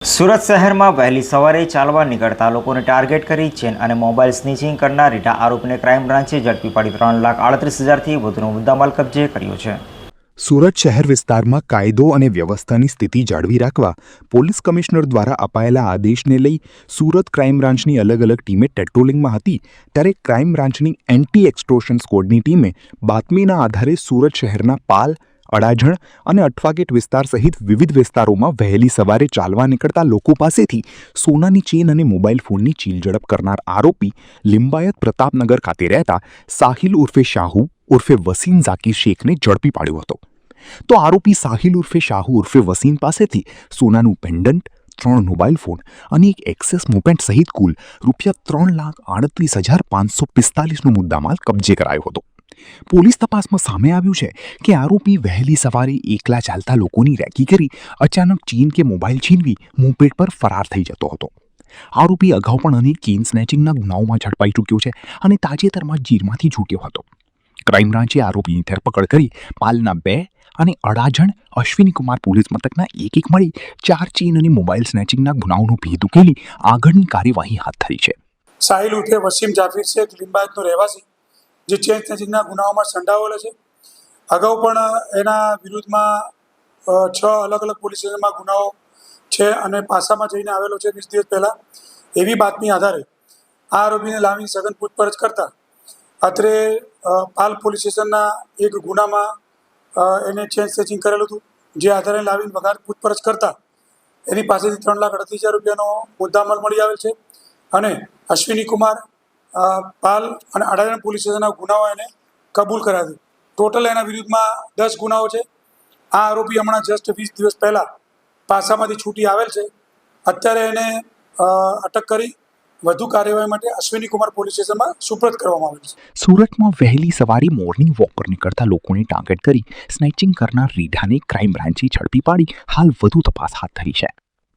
સુરત શહેરમાં વહેલી સવારે ચાલવા નીકળતા લોકોને ટાર્ગેટ કરી ચેન અને મોબાઈલ સ્નીચિંગ કરનાર રીઢા આરોપીને ક્રાઇમ બ્રાન્ચે ઝડપી પાડી 3,38,000થી વધુનો મુદ્દામાલ કબજે કર્યો છે. સુરત શહેર વિસ્તારમાં કાયદો અને વ્યવસ્થાની સ્થિતિ જાળવી રાખવા પોલીસ કમિશનર દ્વારા અપાયેલા આદેશને લઈ સુરત ક્રાઇમ બ્રાન્ચની અલગ અલગ ટીમે પેટ્રોલિંગમાં હતી ત્યારે ક્રાઇમ બ્રાન્ચની એન્ટી એક્સટોર્શન સ્ક્વોડની ટીમે બાતમીના આધારે સુરત શહેરના પાલ, અડાજણ અને અઠવાગેટ વિસ્તાર સહિત વિવિધ વિસ્તારોમાં વહેલી સવારે ચાલવા નીકળતા લોકો પાસેથી સોનાની ચેન અને મોબાઈલ ફોનની ચીલઝડપ કરનાર આરોપી લિંબાયત પ્રતાપનગર ખાતે રહેતા સાહિલ ઉર્ફે શાહુ ઉર્ફે વસીમ ઝાકીર શેખને ઝડપી પાડ્યો હતો. તો આરોપી સાહિલ ઉર્ફે શાહુ ઉર્ફે વસીમ પાસેથી સોનાનું પેન્ડન્ટ, 3 મોબાઈલ ફોન અને એક એક્સેસ મોપેડ સહિત કુલ ₹3,38,545નો મુદ્દામાલ કબજે કરાયો હતો. પોલીસ તપાસમાં સામે આવ્યું છે કે આરોપી વહેલી સવારે એકલા ચાલતા લોકોની રેકી કરી અચાનક ચેન કે મોબાઈલ છીનવી મોપેડ પર ફરાર થઈ જતો હતો. આરોપી અગાઉ પણ અનેક ચેન સ્નેચિંગના ગુનાઓમાં ઝડપાઈ ચૂક્યો છે અને તાજેતરમાં જેલમાંથી છૂટ્યો હતો. ક્રાઇમ બ્રાન્ચે આરોપીની ધરપકડ કરી પાલના 2 અને અડાજણ અશ્વિનીકુમાર પોલીસ મથકના એક મળી 4 ચેન અને મોબાઈલ સ્નેચિંગના ગુનાઓનો ભેદ ઉકેલી આગળની કાર્યવાહી હાથ ધરી છે. સાહિલ ઉર્ફે વસીમ ઝાકીર શેખ લિંબાયતનો રહેવાસી જે ચેન સ્નેચિંગના ગુનાઓમાં સંડોવાયેલો છે. અગાઉ પણ એના વિરુદ્ધમાં 6 અલગ અલગ પોલીસ સ્ટેશનમાં ગુનાઓ છે અને પાસામાં જઈને આવેલો છે 20 દિવસ પહેલાં. એવી બાતમી આધારે આ આરોપીને લાવી સઘન પૂછપરછ કરતા અત્રે પાલ પોલીસ સ્ટેશનના એક ગુનામાં એને ચેન સ્નેચિંગ કરેલું હતું, જે આધારે લાવીને વગર પૂછપરછ કરતા એની પાસેથી 3,38,000 રૂપિયાનો મુદ્દામાલ મળી આવેલ છે અને અશ્વિનીકુમાર પાલ અને અડાજણ પોલીસ સ્ટેશનના ગુનાઓ એને કબૂલ કર્યા છે. ટોટલ એના વિરુદ્ધમાં 10 ગુનાઓ છે. આ આરોપી હમણાં જસ્ટ 20 દિવસ પહેલાં પાસામાંથી છૂટી આવેલ છે. અત્યારે એને અટક કરી વધુ કાર્યવાહી માટે અશ્વિનીકુમાર પોલીસ સ્ટેશનમાં સુપ્રત કરવામાં આવેલ છે. સુરતમાં વહેલી સવારે મોર્નિંગ વોક પર નીકળતા લોકોને ટાર્ગેટ કરી સ્નેચિંગ કરનાર રીઢાને ક્રાઇમ બ્રાન્ચે ઝડપી પાડી હાલ વધુ તપાસ હાથ ધરી છે.